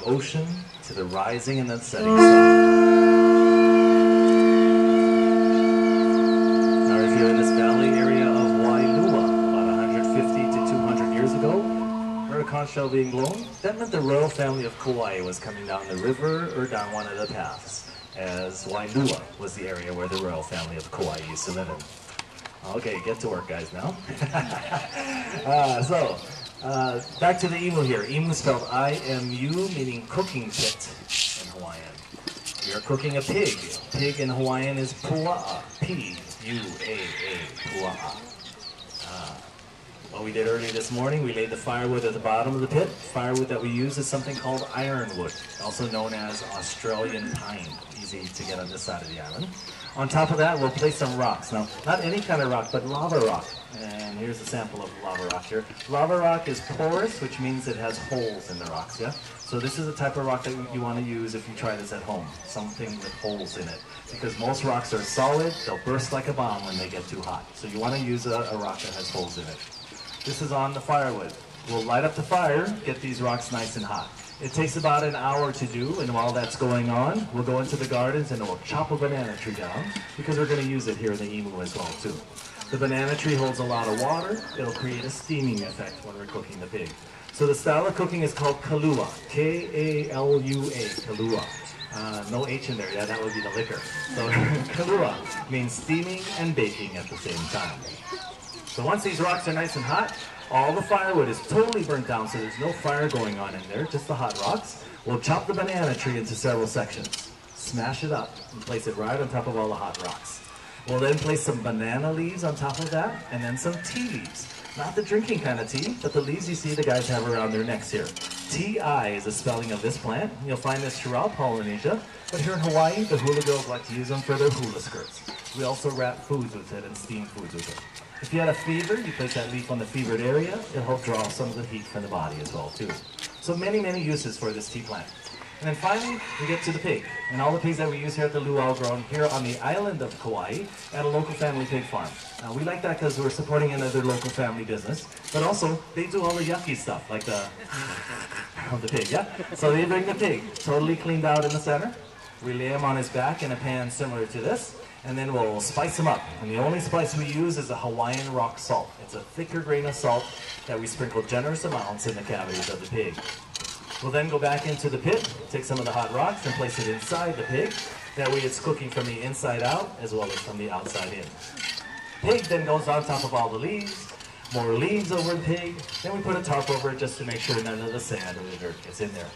ocean to the rising and then setting sun. Now, if you're in this valley area of Luau, about 150 to 200 years ago, heard a conch shell being blown, that meant the royal family of Kauai was coming down the river or down one of the paths, as Wailua was the area where the royal family of Kauai used to live in. Okay, get to work, guys, now. Back to the imu here. Imu spelled I-M-U, meaning cooking pit in Hawaiian. We are cooking a pig. Pig in Hawaiian is pua'a, P-U-A-A, pua'a. What we did earlier this morning, we laid the firewood at the bottom of the pit. Firewood that we use is something called ironwood, also known as Australian pine. Easy to get on this side of the island. On top of that, we'll place some rocks. Now, not any kind of rock, but lava rock. And here's a sample of lava rock here. Lava rock is porous, which means it has holes in the rocks, yeah? So this is the type of rock that you want to use if you try this at home. Something with holes in it. Because most rocks are solid, they'll burst like a bomb when they get too hot. So you want to use a rock that has holes in it. This is on the firewood. We'll light up the fire, get these rocks nice and hot. It takes about an hour to do, and while that's going on, we'll go into the gardens and we'll chop a banana tree down, because we're going to use it here in the imu as well, too. The banana tree holds a lot of water. It'll create a steaming effect when we're cooking the pig. So the style of cooking is called kalua, K-A-L-U-A, kalua. No H in there, yeah, that would be the liquor. So kalua means steaming and baking at the same time. So once these rocks are nice and hot, all the firewood is totally burnt down, so there's no fire going on in there, just the hot rocks. We'll chop the banana tree into several sections, smash it up, and place it right on top of all the hot rocks. We'll then place some banana leaves on top of that, and then some tea leaves. Not the drinking kind of tea, but the leaves you see the guys have around their necks here. T-I is the spelling of this plant. You'll find this throughout Polynesia, but here in Hawaii, the hula girls like to use them for their hula skirts. We also wrap foods with it and steam foods with it. If you had a fever, you place that leaf on the fevered area. It'll help draw some of the heat from the body as well, too. So many, many uses for this tea plant. And then finally, we get to the pig. And all the pigs that we use here at the Luau are grown here on the island of Kauai at a local family pig farm. Now, we like that because we're supporting another local family business. But also, they do all the yucky stuff, like the of the pig, yeah? So they bring the pig, totally cleaned out in the center. We lay him on his back in a pan similar to this. And then we'll spice them up. And the only spice we use is a Hawaiian rock salt. It's a thicker grain of salt that we sprinkle generous amounts in the cavities of the pig. We'll then go back into the pit, take some of the hot rocks and place it inside the pig. That way it's cooking from the inside out as well as from the outside in. Pig then goes on top of all the leaves, more leaves over the pig. Then we put a tarp over it just to make sure none of the sand or the dirt gets in there.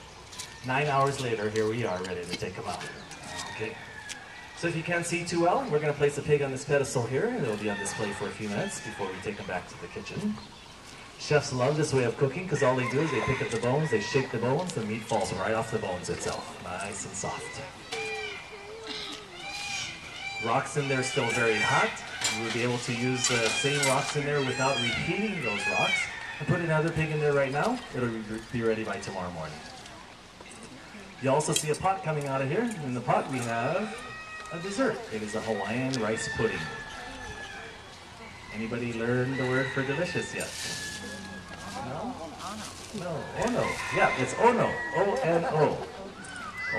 9 hours later, here we are ready to take them out. Okay. So if you can't see too well, we're going to place the pig on this pedestal here, and it'll be on display for a few minutes before we take them back to the kitchen. Chefs love this way of cooking because all they do is they pick up the bones, they shake the bones, the meat falls right off the bones itself. Nice and soft. Rocks in there still very hot. You will be able to use the same rocks in there without repeating those rocks. And put another pig in there right now. It'll be ready by tomorrow morning. You also see a pot coming out of here. In the pot we have a dessert. It is a Hawaiian rice pudding. Anybody learn the word for delicious yet? No? No. Ono. Yeah, it's ono. O-N-O.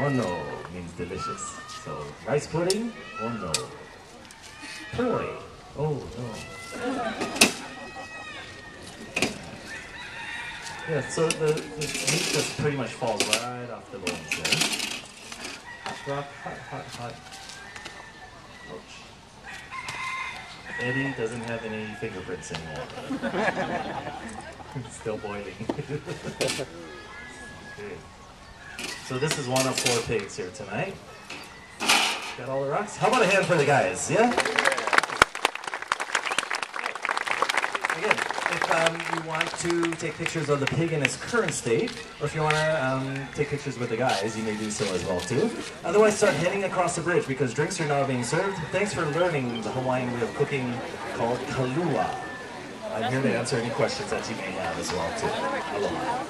Ono means delicious. So, rice pudding, ono. Poi. Oh, no. Yeah, so the meat just pretty much falls right off the bones there. Hot rock, hot. Eddie doesn't have any fingerprints anymore. Still boiling. Okay. So this is one of 4 pigs here tonight. Got all the rocks? How about a hand for the guys, yeah? Again, if you want to take pictures of the pig in its current state, or if you want to take pictures with the guys, you may do so as well too. Otherwise, start heading across the bridge because drinks are now being served. Thanks for learning the Hawaiian way of cooking called kalua. I'm here to answer any questions that you may have as well too. Aloha.